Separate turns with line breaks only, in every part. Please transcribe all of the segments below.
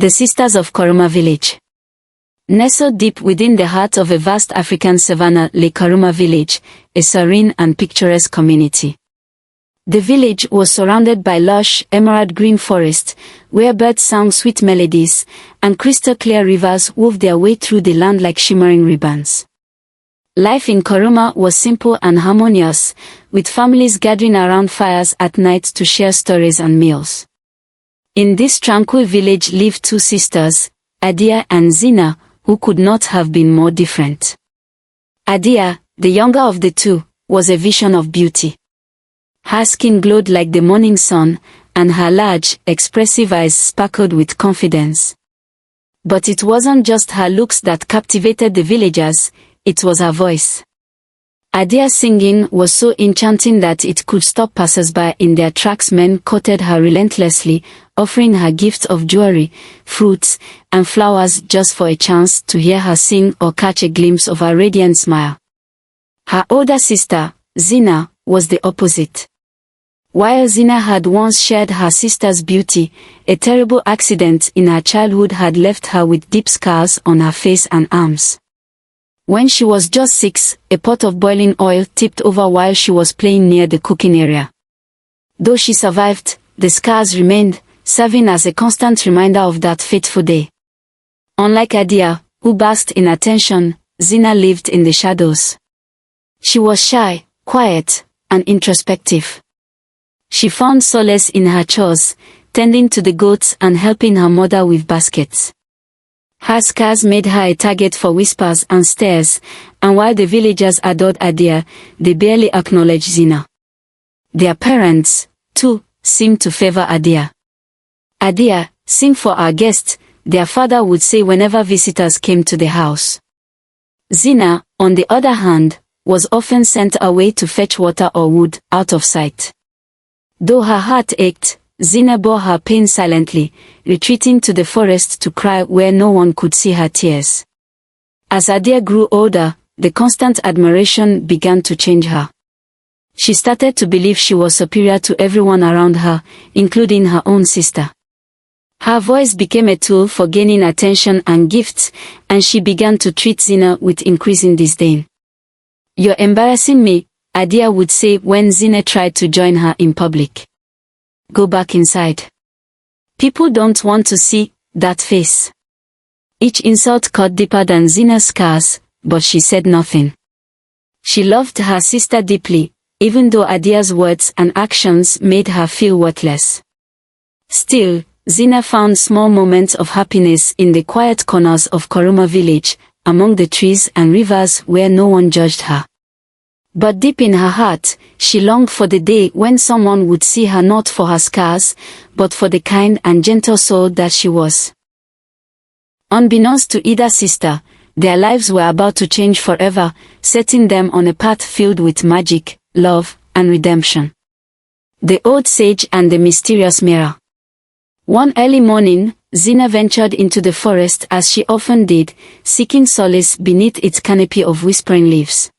The Sisters of Koroma Village. Nestled deep within the heart of a vast African savanna lay Koroma Village, a serene and picturesque community. The village was surrounded by lush, emerald-green forests, where birds sang sweet melodies, and crystal-clear rivers wove their way through the land like shimmering ribbons. Life in Koroma was simple and harmonious, with families gathering around fires at night to share stories and meals. In this tranquil village lived two sisters, Adia and Zina, who could not have been more different. Adia, the younger of the two, was a vision of beauty. Her skin glowed like the morning sun, and her large, expressive eyes sparkled with confidence. But it wasn't just her looks that captivated the villagers, it was her voice. Adia's singing was so enchanting that it could stop passers-by in their tracks. Men courted her relentlessly, offering her gifts of jewelry, fruits, and flowers just for a chance to hear her sing or catch a glimpse of her radiant smile. Her older sister, Zina, was the opposite. While Zina had once shared her sister's beauty, a terrible accident in her childhood had left her with deep scars on her face and arms. When she was just 6, a pot of boiling oil tipped over while she was playing near the cooking area. Though she survived, the scars remained, serving as a constant reminder of that fateful day. Unlike Adia, who basked in attention, Zina lived in the shadows. She was shy, quiet, and introspective. She found solace in her chores, tending to the goats and helping her mother with baskets. Her scars made her a target for whispers and stares, and while the villagers adored Adia, they barely acknowledged Zina. Their parents, too, seemed to favor Adia. Adia, sing for our guests, their father would say whenever visitors came to the house. Zina, on the other hand, was often sent away to fetch water or wood, out of sight. Though her heart ached, Zina bore her pain silently, retreating to the forest to cry where no one could see her tears. As Adia grew older, the constant admiration began to change her. She started to believe she was superior to everyone around her, including her own sister. Her voice became a tool for gaining attention and gifts, and she began to treat Zina with increasing disdain. "You're embarrassing me," Adia would say when Zina tried to join her in public. "Go back inside. People don't want to see that face." Each insult cut deeper than Zina's scars, but she said nothing. She loved her sister deeply, even though Adia's words and actions made her feel worthless. Still, Zina found small moments of happiness in the quiet corners of Koroma village, among the trees and rivers where no one judged her. But deep in her heart, she longed for the day when someone would see her not for her scars, but for the kind and gentle soul that she was. Unbeknownst to either sister, their lives were about to change forever, setting them on a path filled with magic, love, and redemption. The Old Sage and the Mysterious Mirror. One early morning, Zina ventured into the forest as she often did, seeking solace beneath its canopy of whispering leaves.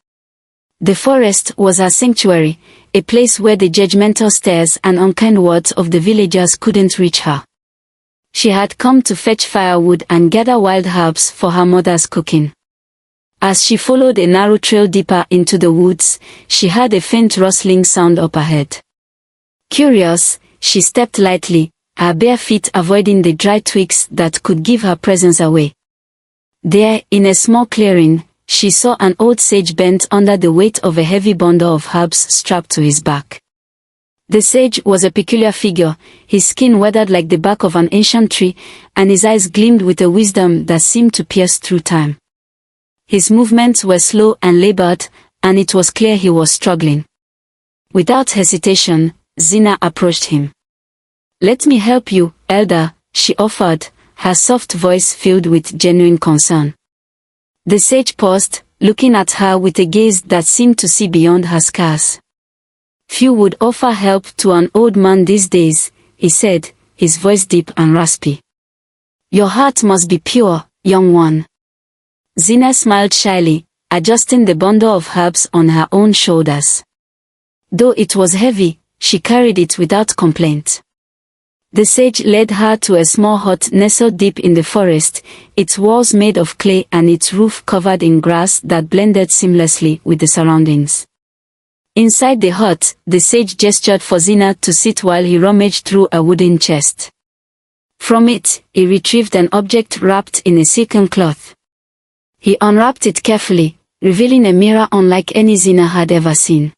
The forest was her sanctuary, a place where the judgmental stares and unkind words of the villagers couldn't reach her. She had come to fetch firewood and gather wild herbs for her mother's cooking. As she followed a narrow trail deeper into the woods, she heard a faint rustling sound up ahead. Curious, she stepped lightly, her bare feet avoiding the dry twigs that could give her presence away. There, in a small clearing, she saw an old sage bent under the weight of a heavy bundle of herbs strapped to his back. The sage was a peculiar figure, his skin weathered like the bark of an ancient tree, and his eyes gleamed with a wisdom that seemed to pierce through time. His movements were slow and labored, and it was clear he was struggling. Without hesitation, Zina approached him. "Let me help you, elder," she offered, her soft voice filled with genuine concern. The sage paused, looking at her with a gaze that seemed to see beyond her scars. "Few would offer help to an old man these days," he said, his voice deep and raspy. "Your heart must be pure, young one." Zina smiled shyly, adjusting the bundle of herbs on her own shoulders. Though it was heavy, she carried it without complaint. The sage led her to a small hut nestled deep in the forest, its walls made of clay and its roof covered in grass that blended seamlessly with the surroundings. Inside the hut, the sage gestured for Zina to sit while he rummaged through a wooden chest. From it, he retrieved an object wrapped in a silken cloth. He unwrapped it carefully, revealing a mirror unlike any Zina had ever seen.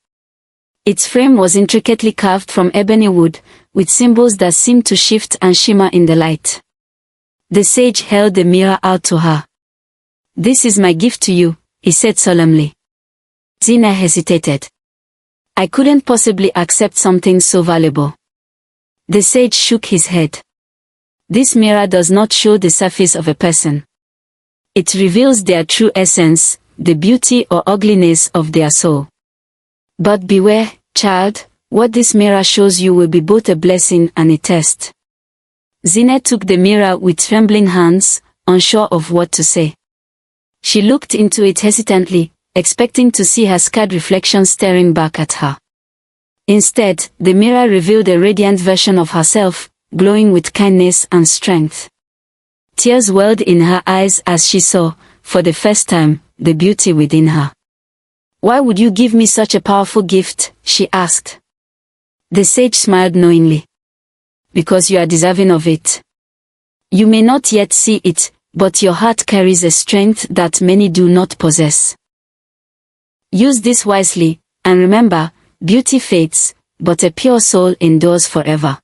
Its frame was intricately carved from ebony wood, with symbols that seemed to shift and shimmer in the light. The sage held the mirror out to her. "This is my gift to you," he said solemnly. Zina hesitated. "I couldn't possibly accept something so valuable." The sage shook his head. "This mirror does not show the surface of a person. It reveals their true essence, the beauty or ugliness of their soul. But beware, child, what this mirror shows you will be both a blessing and a test." Zina took the mirror with trembling hands, unsure of what to say. She looked into it hesitantly, expecting to see her scarred reflection staring back at her. Instead, the mirror revealed a radiant version of herself, glowing with kindness and strength. Tears welled in her eyes as she saw, for the first time, the beauty within her. "Why would you give me such a powerful gift?" she asked. The sage smiled knowingly. "Because you are deserving of it. You may not yet see it, but your heart carries a strength that many do not possess. Use this wisely, and remember, beauty fades, but a pure soul endures forever."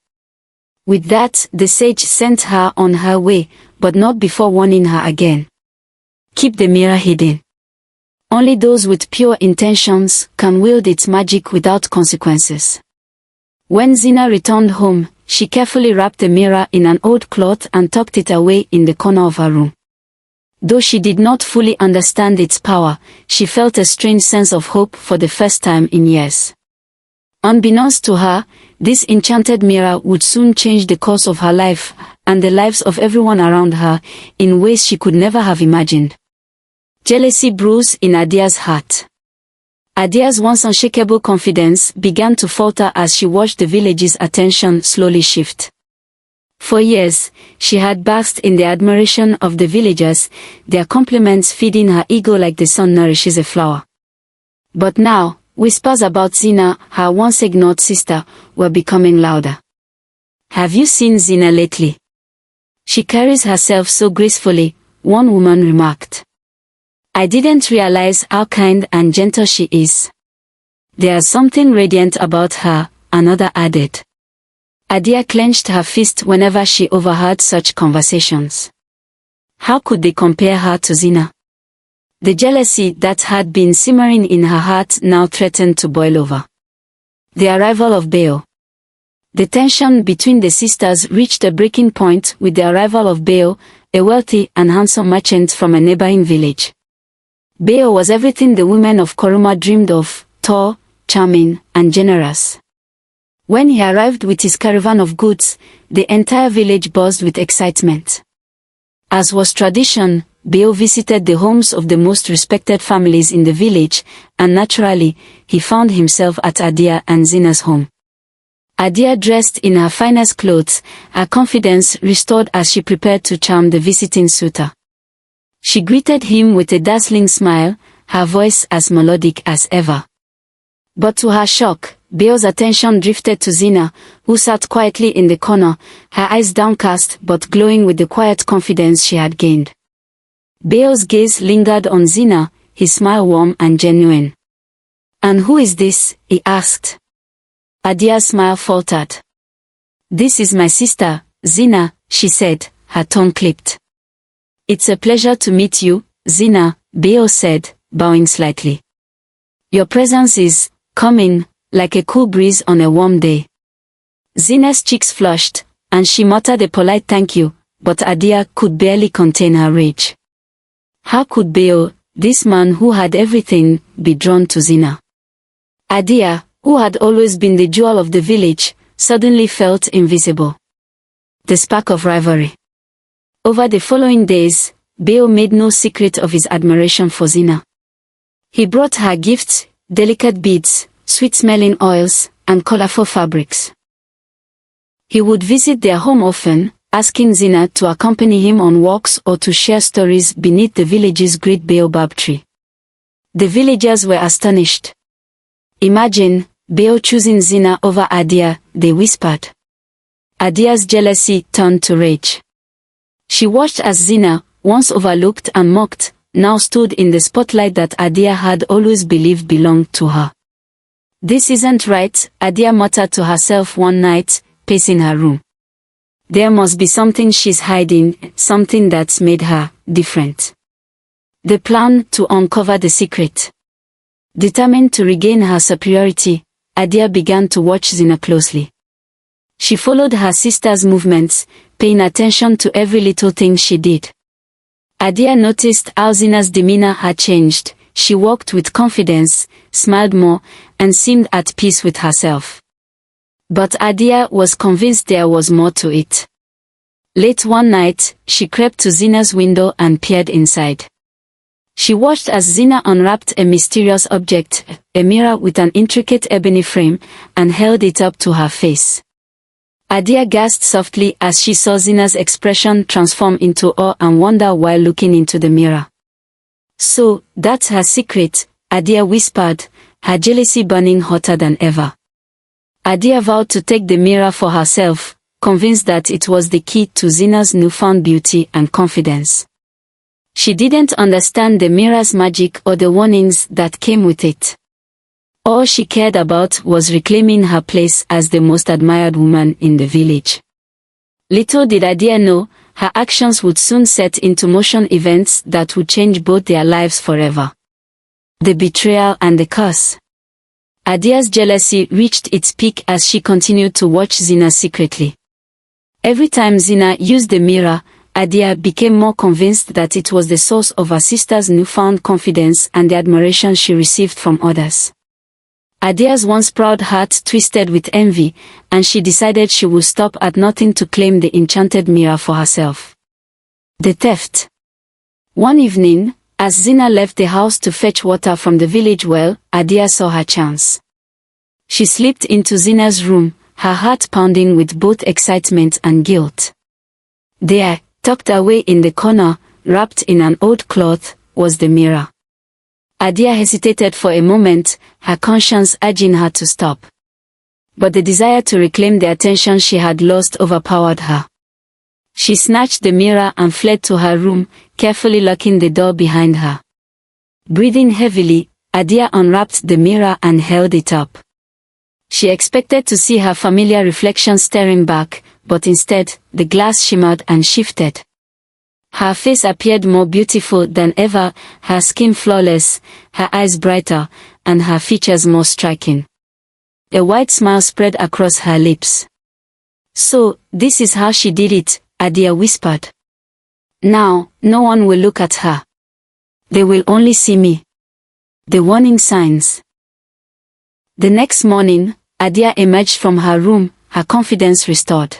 With that, the sage sent her on her way, but not before warning her again. "Keep the mirror hidden. Only those with pure intentions can wield its magic without consequences." When Zina returned home, she carefully wrapped the mirror in an old cloth and tucked it away in the corner of her room. Though she did not fully understand its power, she felt a strange sense of hope for the first time in years. Unbeknownst to her, this enchanted mirror would soon change the course of her life, and the lives of everyone around her, in ways she could never have imagined. Jealousy brewed in Adia's heart. Adia's once unshakable confidence began to falter as she watched the village's attention slowly shift. For years, she had basked in the admiration of the villagers, their compliments feeding her ego like the sun nourishes a flower. But now, whispers about Zina, her once ignored sister, were becoming louder. "Have you seen Zina lately? She carries herself so gracefully," one woman remarked. "I didn't realize how kind and gentle she is. There's something radiant about her," another added. Adia clenched her fist whenever she overheard such conversations. How could they compare her to Zina? The jealousy that had been simmering in her heart now threatened to boil over. The arrival of Beo. The tension between the sisters reached a breaking point with the arrival of Beo, a wealthy and handsome merchant from a neighboring village. Beo was everything the women of Koruma dreamed of: tall, charming, and generous. When he arrived with his caravan of goods, the entire village buzzed with excitement. As was tradition, Beo visited the homes of the most respected families in the village, and naturally, he found himself at Adia and Zina's home. Adia dressed in her finest clothes, her confidence restored as she prepared to charm the visiting suitor. She greeted him with a dazzling smile, her voice as melodic as ever. But to her shock, Beo's attention drifted to Zina, who sat quietly in the corner, her eyes downcast but glowing with the quiet confidence she had gained. Beo's gaze lingered on Zina, his smile warm and genuine. "And who is this?" he asked. Adia's smile faltered. "This is my sister, Zina," she said, her tongue clipped. "It's a pleasure to meet you, Zina," Beo said, bowing slightly. "Your presence is coming, like a cool breeze on a warm day." Zina's cheeks flushed, and she muttered a polite thank you, but Adia could barely contain her rage. How could Beo, this man who had everything, be drawn to Zina? Adia, who had always been the jewel of the village, suddenly felt invisible. The spark of rivalry. Over the following days, Beo made no secret of his admiration for Zina. He brought her gifts, delicate beads, sweet-smelling oils, and colorful fabrics. He would visit their home often, asking Zina to accompany him on walks or to share stories beneath the village's great baobab tree. The villagers were astonished. "Imagine, Beo choosing Zina over Adia," they whispered. Adia's jealousy turned to rage. She watched as Zina, once overlooked and mocked, now stood in the spotlight that Adia had always believed belonged to her. "This isn't right," Adia muttered to herself one night, pacing her room. "There must be something she's hiding, something that's made her different." The plan to uncover the secret. Determined to regain her superiority, Adia began to watch Zina closely. She followed her sister's movements, paying attention to every little thing she did. Adia noticed how Zina's demeanor had changed. She walked with confidence, smiled more, and seemed at peace with herself. But Adia was convinced there was more to it. Late one night, she crept to Zina's window and peered inside. She watched as Zina unwrapped a mysterious object, a mirror with an intricate ebony frame, and held it up to her face. Adia gasped softly as she saw Zina's expression transform into awe and wonder while looking into the mirror. "So, that's her secret," Adia whispered, her jealousy burning hotter than ever. Adia vowed to take the mirror for herself, convinced that it was the key to Zina's newfound beauty and confidence. She didn't understand the mirror's magic or the warnings that came with it. All she cared about was reclaiming her place as the most admired woman in the village. Little did Adia know, her actions would soon set into motion events that would change both their lives forever. The betrayal and the curse. Adia's jealousy reached its peak as she continued to watch Zina secretly. Every time Zina used the mirror, Adia became more convinced that it was the source of her sister's newfound confidence and the admiration she received from others. Adia's once proud heart twisted with envy, and she decided she would stop at nothing to claim the enchanted mirror for herself. The theft. One evening, as Zina left the house to fetch water from the village well, Adia saw her chance. She slipped into Zina's room, her heart pounding with both excitement and guilt. There, tucked away in the corner, wrapped in an old cloth, was the mirror. Adia hesitated for a moment, her conscience urging her to stop. But the desire to reclaim the attention she had lost overpowered her. She snatched the mirror and fled to her room, carefully locking the door behind her. Breathing heavily, Adia unwrapped the mirror and held it up. She expected to see her familiar reflection staring back, but instead, the glass shimmered and shifted. Her face appeared more beautiful than ever, her skin flawless, her eyes brighter, and her features more striking. A wide smile spread across her lips. "So, this is how she did it," Adia whispered. "Now, no one will look at her. They will only see me." The warning signs. The next morning, Adia emerged from her room, her confidence restored.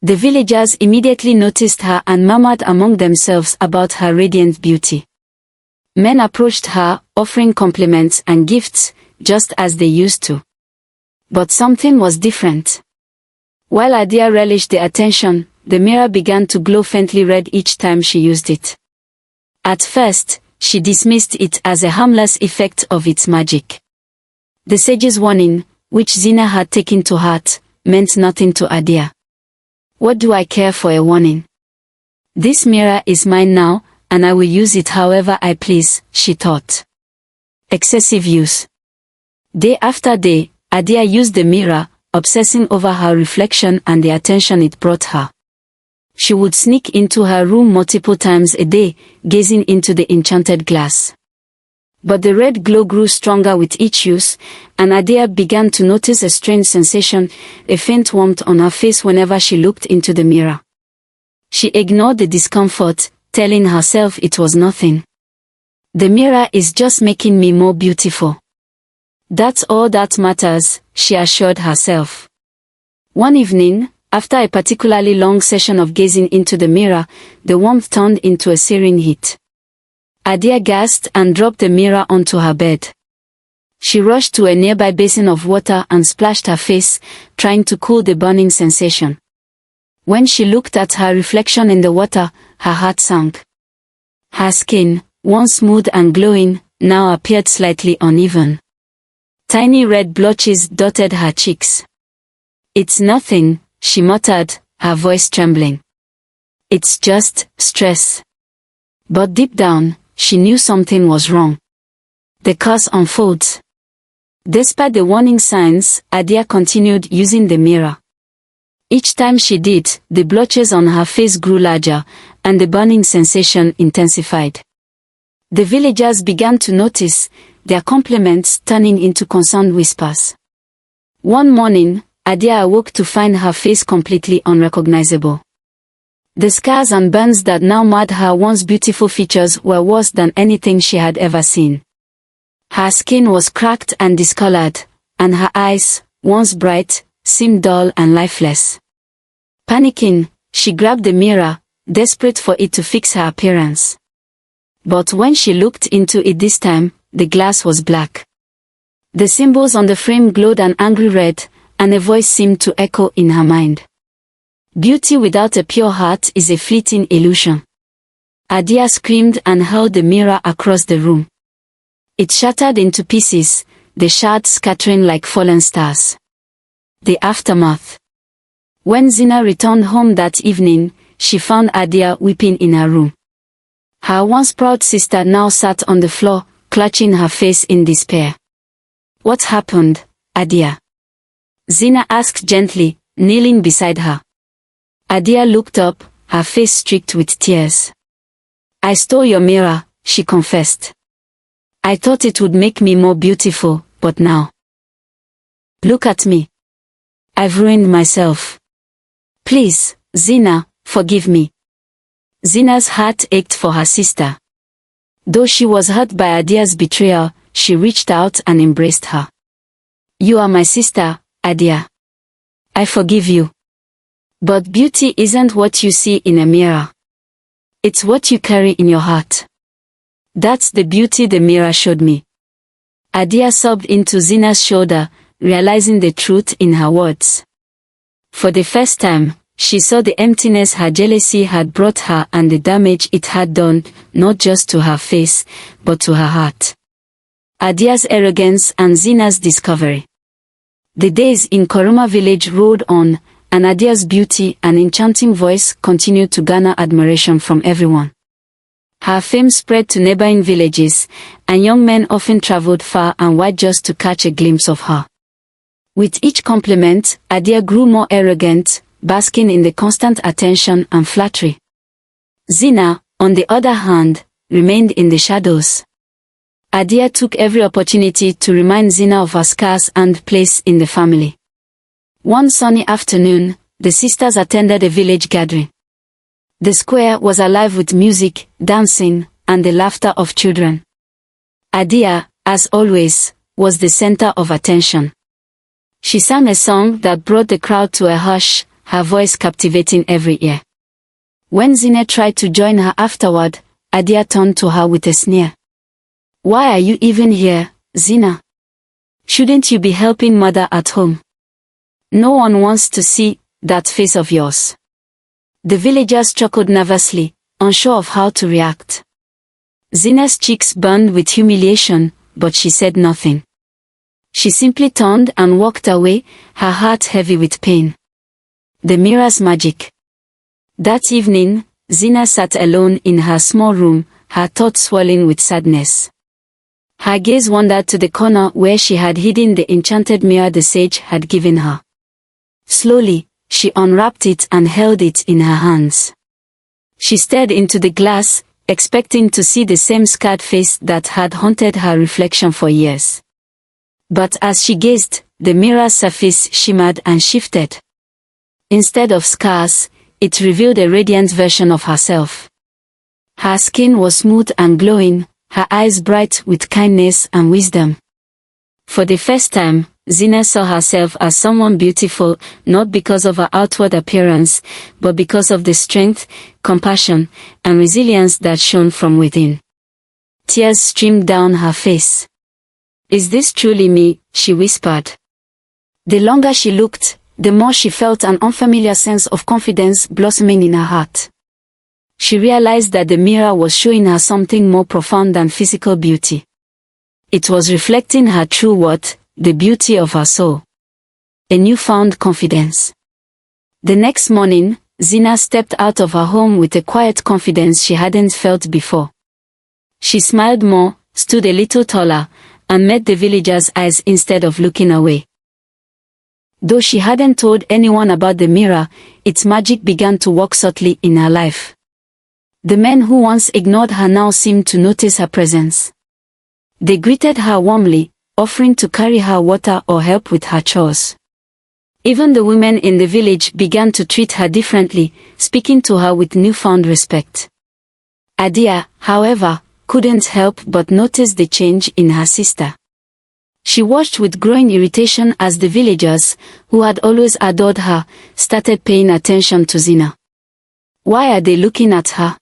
The villagers immediately noticed her and murmured among themselves about her radiant beauty. Men approached her, offering compliments and gifts, just as they used to. But something was different. While Adia relished the attention, the mirror began to glow faintly red each time she used it. At first, she dismissed it as a harmless effect of its magic. The sage's warning, which Zina had taken to heart, meant nothing to Adia. What do I care for a warning? This mirror is mine now, and I will use it however I please, she thought. Excessive use. Day after day, Adia used the mirror, obsessing over her reflection and the attention it brought her. She would sneak into her room multiple times a day, gazing into the enchanted glass. But the red glow grew stronger with each use, and Adia began to notice a strange sensation, a faint warmth on her face whenever she looked into the mirror. She ignored the discomfort, telling herself it was nothing. The mirror is just making me more beautiful. That's all that matters, she assured herself. One evening, after a particularly long session of gazing into the mirror, the warmth turned into a searing heat. Adia gasped and dropped the mirror onto her bed. She rushed to a nearby basin of water and splashed her face, trying to cool the burning sensation. When she looked at her reflection in the water, her heart sank. Her skin, once smooth and glowing, now appeared slightly uneven. Tiny red blotches dotted her cheeks. "It's nothing," she muttered, her voice trembling. "It's just stress." But deep down, she knew something was wrong. The curse unfolds. Despite the warning signs, Adia continued using the mirror. Each time she did, the blotches on her face grew larger, and the burning sensation intensified. The villagers began to notice, their compliments turning into concerned whispers. One morning, Adia awoke to find her face completely unrecognizable. The scars and burns that now marred her once beautiful features were worse than anything she had ever seen. Her skin was cracked and discolored, and her eyes, once bright, seemed dull and lifeless. Panicking, she grabbed the mirror, desperate for it to fix her appearance. But when she looked into it this time, the glass was black. The symbols on the frame glowed an angry red, and a voice seemed to echo in her mind. "Beauty without a pure heart is a fleeting illusion." Adia screamed and hurled the mirror across the room. It shattered into pieces, the shards scattering like fallen stars. The aftermath. When Zina returned home that evening, she found Adia weeping in her room. Her once proud sister now sat on the floor, clutching her face in despair. "What happened, Adia?" Zina asked gently, kneeling beside her. Adia looked up, her face streaked with tears. "I stole your mirror," she confessed. "I thought it would make me more beautiful, but now. Look at me. I've ruined myself. Please, Zina, forgive me." Zina's heart ached for her sister. Though she was hurt by Adia's betrayal, she reached out and embraced her. "You are my sister, Adia. I forgive you. But beauty isn't what you see in a mirror. It's what you carry in your heart. That's the beauty the mirror showed me." Adia sobbed into Zina's shoulder, realizing the truth in her words. For the first time, she saw the emptiness her jealousy had brought her and the damage it had done, not just to her face, but to her heart. Adia's arrogance and Zina's discovery. The days in Koroma village rolled on, and Adia's beauty and enchanting voice continued to garner admiration from everyone. Her fame spread to neighboring villages, and young men often traveled far and wide just to catch a glimpse of her. With each compliment, Adia grew more arrogant, basking in the constant attention and flattery. Zina, on the other hand, remained in the shadows. Adia took every opportunity to remind Zina of her scars and place in the family. One sunny afternoon, the sisters attended a village gathering. The square was alive with music, dancing, and the laughter of children. Adia, as always, was the center of attention. She sang a song that brought the crowd to a hush, her voice captivating every ear. When Zina tried to join her afterward, Adia turned to her with a sneer. "Why are you even here, Zina? Shouldn't you be helping mother at home? No one wants to see that face of yours." The villagers chuckled nervously, unsure of how to react. Zina's cheeks burned with humiliation, but she said nothing. She simply turned and walked away, her heart heavy with pain. The mirror's magic. That evening, Zina sat alone in her small room, her thoughts swirling with sadness. Her gaze wandered to the corner where she had hidden the enchanted mirror the sage had given her. Slowly, she unwrapped it and held it in her hands. She stared into the glass, expecting to see the same scarred face that had haunted her reflection for years. But as she gazed, the mirror's surface shimmered and shifted. Instead of scars, it revealed a radiant version of herself. Her skin was smooth and glowing, her eyes bright with kindness and wisdom. For the first time, Zina saw herself as someone beautiful, not because of her outward appearance, but because of the strength, compassion, and resilience that shone from within. Tears streamed down her face. Is this truly me? She whispered. The longer she looked, the more she felt an unfamiliar sense of confidence blossoming in her heart. She realized that the mirror was showing her something more profound than physical beauty. It was reflecting her true worth, the beauty of her soul. A newfound confidence. The next morning, Zina stepped out of her home with a quiet confidence she hadn't felt before. She smiled more, stood a little taller, and met the villagers' eyes instead of looking away. Though she hadn't told anyone about the mirror, its magic began to work subtly in her life. The men who once ignored her now seemed to notice her presence. They greeted her warmly, offering to carry her water or help with her chores. Even the women in the village began to treat her differently, speaking to her with newfound respect. Adia, however, couldn't help but notice the change in her sister. She watched with growing irritation as the villagers, who had always adored her, started paying attention to Zina. Why are they looking at her?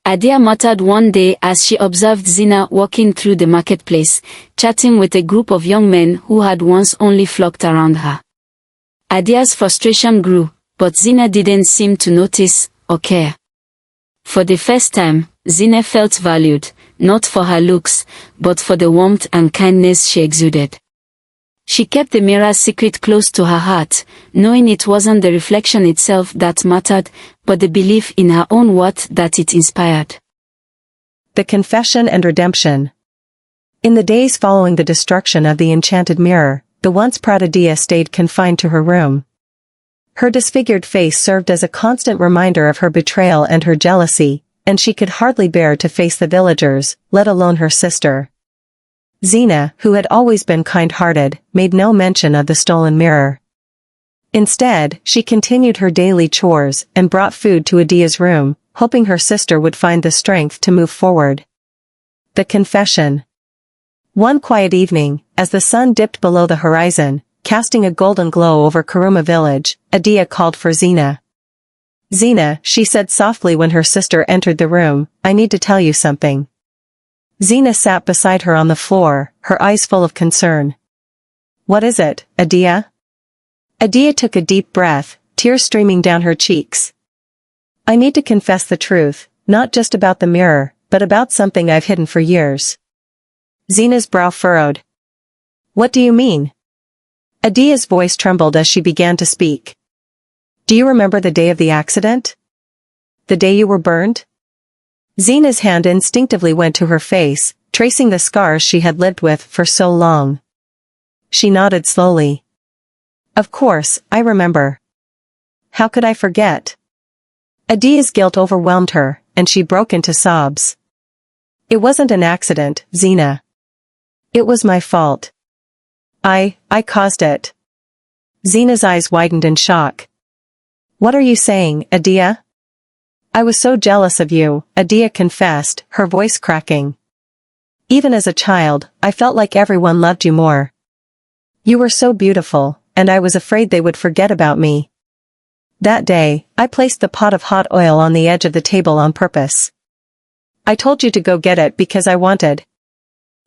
Adia muttered one day as she observed Zina walking through the marketplace, chatting with a group of young men who had once only flocked around her. Adia's frustration grew, but Zina didn't seem to notice or care. For the first time, Zina felt valued, not for her looks, but for the warmth and kindness she exuded. She kept the mirror's secret close to her heart, knowing it wasn't the reflection itself that mattered, but the belief in her own worth that it inspired.
The Confession and Redemption. In the days following the destruction of the enchanted mirror, the once proud Adia stayed confined to her room. Her disfigured face served as a constant reminder of her betrayal and her jealousy, and she could hardly bear to face the villagers, let alone her sister. Zina, who had always been kind-hearted, made no mention of the stolen mirror. Instead, she continued her daily chores and brought food to Adia's room, hoping her sister would find the strength to move forward. The Confession. One quiet evening, as the sun dipped below the horizon, casting a golden glow over Karuma village, Adia called for Zina. "Zina," she said softly when her sister entered the room, "I need to tell you something." Zina sat beside her on the floor, her eyes full of concern. "What is it, Adia?" Adia took a deep breath, tears streaming down her cheeks. "I need to confess the truth, not just about the mirror, but about something I've hidden for years." Zina's brow furrowed. "What do you mean?" Adia's voice trembled as she began to speak. "Do you remember the day of the accident? The day you were burned?" Zina's hand instinctively went to her face, tracing the scars she had lived with for so long. She nodded slowly. "Of course, I remember. How could I forget?" Adia's guilt overwhelmed her, and she broke into sobs. "It wasn't an accident, Zina. It was my fault. I caused it." Zina's eyes widened in shock. "What are you saying, Adia?" "I was so jealous of you," Adia confessed, her voice cracking. "Even as a child, I felt like everyone loved you more. You were so beautiful, and I was afraid they would forget about me. That day, I placed the pot of hot oil on the edge of the table on purpose. I told you to go get it because I wanted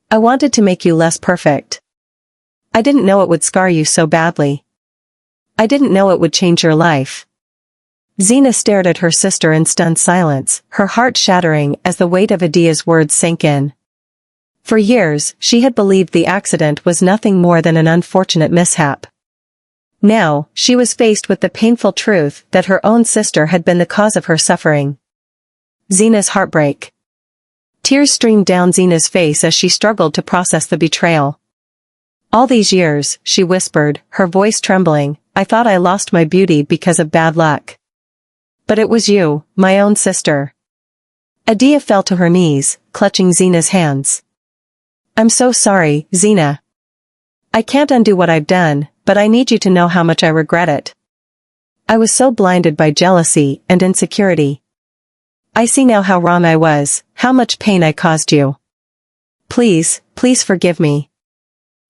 to make you less perfect. I didn't know it would scar you so badly. I didn't know it would change your life." Zina stared at her sister in stunned silence, her heart shattering as the weight of Adia's words sank in. For years, she had believed the accident was nothing more than an unfortunate mishap. Now, she was faced with the painful truth that her own sister had been the cause of her suffering. Zina's heartbreak. Tears streamed down Zina's face as she struggled to process the betrayal. "All these years," she whispered, her voice trembling, "I thought I lost my beauty because of bad luck. But it was you, my own sister." Adia fell to her knees, clutching Zina's hands. "I'm so sorry, Zina. I can't undo what I've done, but I need you to know how much I regret it. I was so blinded by jealousy and insecurity. I see now how wrong I was, how much pain I caused you. Please, please forgive me."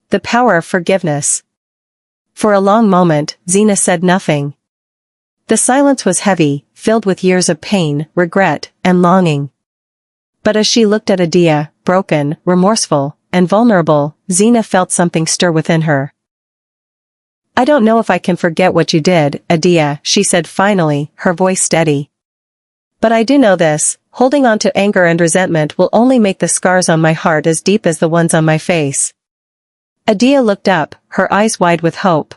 The power of forgiveness. For a long moment, Zina said nothing. The silence was heavy, filled with years of pain, regret, and longing. But as she looked at Adia, broken, remorseful, and vulnerable, Zina felt something stir within her. "I don't know if I can forget what you did, Adia," she said finally, her voice steady. "But I do know this, holding on to anger and resentment will only make the scars on my heart as deep as the ones on my face." Adia looked up, her eyes wide with hope.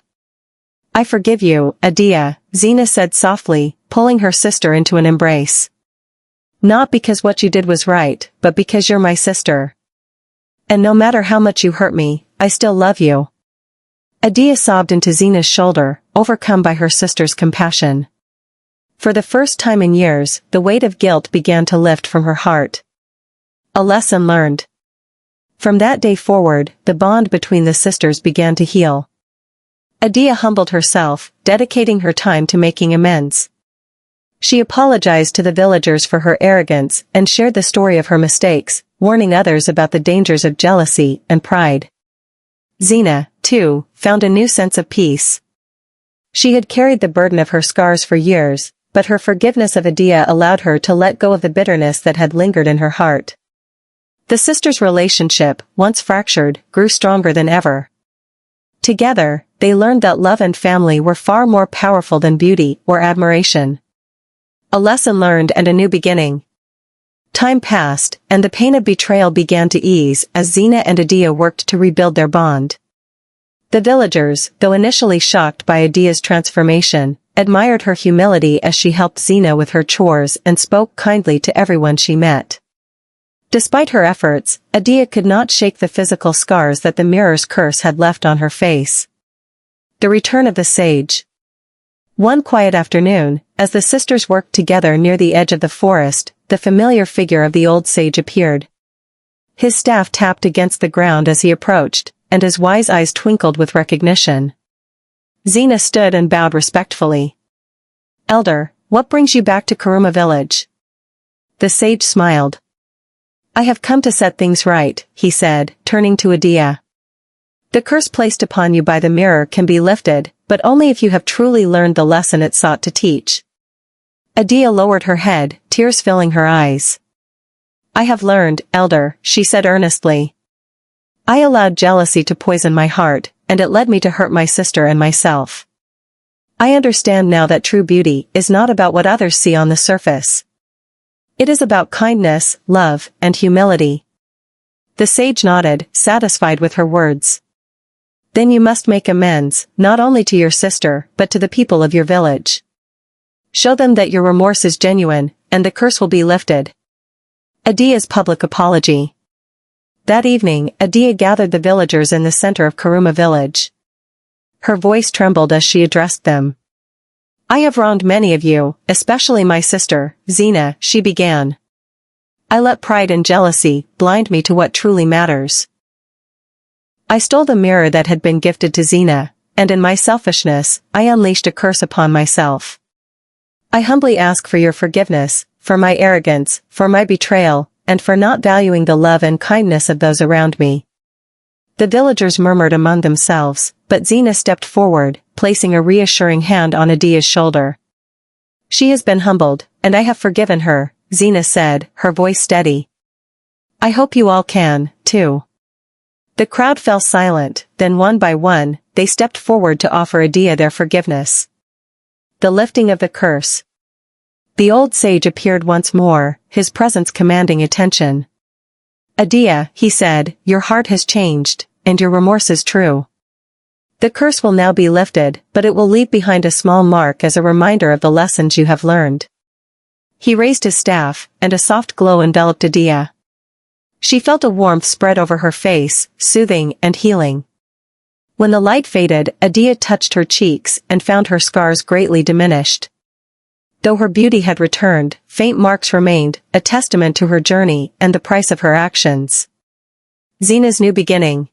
"I forgive you, Adia," Zina said softly, pulling her sister into an embrace. "Not because what you did was right, but because you're my sister. And no matter how much you hurt me, I still love you." Adia sobbed into Zina's shoulder, overcome by her sister's compassion. For the first time in years, the weight of guilt began to lift from her heart. A lesson learned. From that day forward, the bond between the sisters began to heal. Adia humbled herself, dedicating her time to making amends. She apologized to the villagers for her arrogance and shared the story of her mistakes, warning others about the dangers of jealousy and pride. Zina, too, found a new sense of peace. She had carried the burden of her scars for years, but her forgiveness of Adia allowed her to let go of the bitterness that had lingered in her heart. The sisters' relationship, once fractured, grew stronger than ever. Together, they learned that love and family were far more powerful than beauty or admiration. A lesson learned and a new beginning. Time passed, and the pain of betrayal began to ease as Zina and Adia worked to rebuild their bond. The villagers, though initially shocked by Adia's transformation, admired her humility as she helped Zina with her chores and spoke kindly to everyone she met. Despite her efforts, Adia could not shake the physical scars that the mirror's curse had left on her face. The return of the sage. One quiet afternoon, as the sisters worked together near the edge of the forest, the familiar figure of the old sage appeared. His staff tapped against the ground as he approached, and his wise eyes twinkled with recognition. Zina stood and bowed respectfully. "Elder, what brings you back to Karuma village?" The sage smiled. "I have come to set things right," he said, turning to Adia. "The curse placed upon you by the mirror can be lifted, but only if you have truly learned the lesson it sought to teach." Adia lowered her head, tears filling her eyes. "I have learned, Elder," she said earnestly. "I allowed jealousy to poison my heart, and it led me to hurt my sister and myself. I understand now that true beauty is not about what others see on the surface. It is about kindness, love, and humility." The sage nodded, satisfied with her words. "Then you must make amends, not only to your sister, but to the people of your village. Show them that your remorse is genuine, and the curse will be lifted." Adia's public apology. That evening, Adia gathered the villagers in the center of Karuma village. Her voice trembled as she addressed them. "I have wronged many of you, especially my sister, Zina," she began. "I let pride and jealousy blind me to what truly matters. I stole the mirror that had been gifted to Zina, and in my selfishness, I unleashed a curse upon myself. I humbly ask for your forgiveness, for my arrogance, for my betrayal, and for not valuing the love and kindness of those around me." The villagers murmured among themselves, but Zina stepped forward, placing a reassuring hand on Adia's shoulder. "She has been humbled, and I have forgiven her," Zina said, her voice steady. "I hope you all can, too." The crowd fell silent, then one by one, they stepped forward to offer Adia their forgiveness. The lifting of the curse. The old sage appeared once more, his presence commanding attention. "Adia," he said, "your heart has changed, and your remorse is true. The curse will now be lifted, but it will leave behind a small mark as a reminder of the lessons you have learned." He raised his staff, and a soft glow enveloped Adia. She felt a warmth spread over her face, soothing and healing. When the light faded, Adia touched her cheeks and found her scars greatly diminished. Though her beauty had returned, faint marks remained, a testament to her journey and the price of her actions. Zina's new beginning.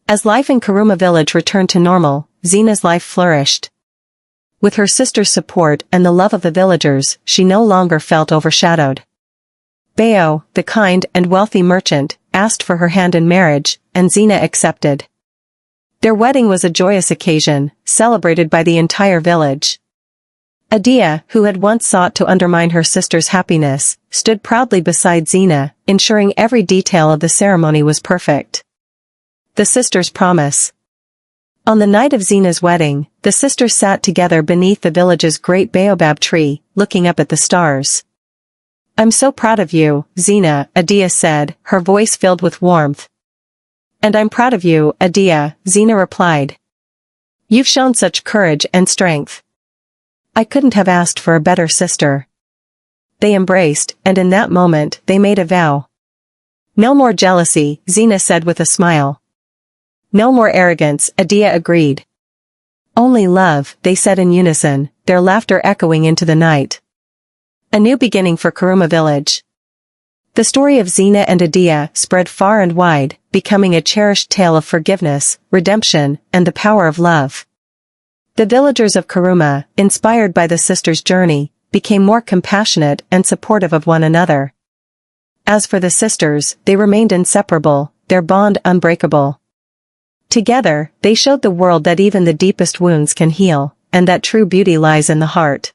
As life in Karuma village returned to normal, Zina's life flourished. With her sister's support and the love of the villagers, she no longer felt overshadowed. Bayo, the kind and wealthy merchant, asked for her hand in marriage, and Zina accepted. Their wedding was a joyous occasion, celebrated by the entire village. Adia, who had once sought to undermine her sister's happiness, stood proudly beside Zina, ensuring every detail of the ceremony was perfect. The sisters' promise. On the night of Zina's wedding, the sisters sat together beneath the village's great baobab tree, looking up at the stars. "I'm so proud of you, Zina," Adia said, her voice filled with warmth. "And I'm proud of you, Adia," Zina replied. "You've shown such courage and strength. I couldn't have asked for a better sister." They embraced, and in that moment, they made a vow. "No more jealousy," Zina said with a smile. "No more arrogance," Adia agreed. "Only love," they said in unison, their laughter echoing into the night. A new beginning for Karuma village. The story of Zina and Adia spread far and wide, becoming a cherished tale of forgiveness, redemption, and the power of love. The villagers of Karuma, inspired by the sisters' journey, became more compassionate and supportive of one another. As for the sisters, they remained inseparable, their bond unbreakable. Together, they showed the world that even the deepest wounds can heal, and that true beauty lies in the heart.